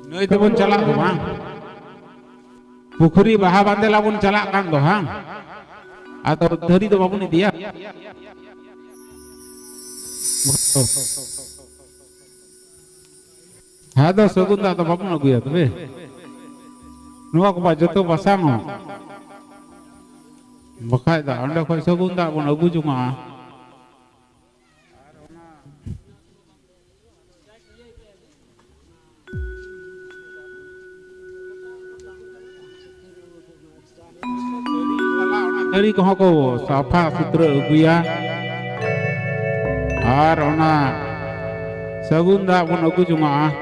Nai tebon calak do bang. Pukuri baha bandela pun calak kan do hang. Atau dari do babun dia. Hada segunda atau babun aku ya tuh. Nuwa ko ba joto pasang. Bakai dah anda kau segunda pun aku cuma. Dari kau ko safa sutra uguya, ar ona segunda pun aku cuma.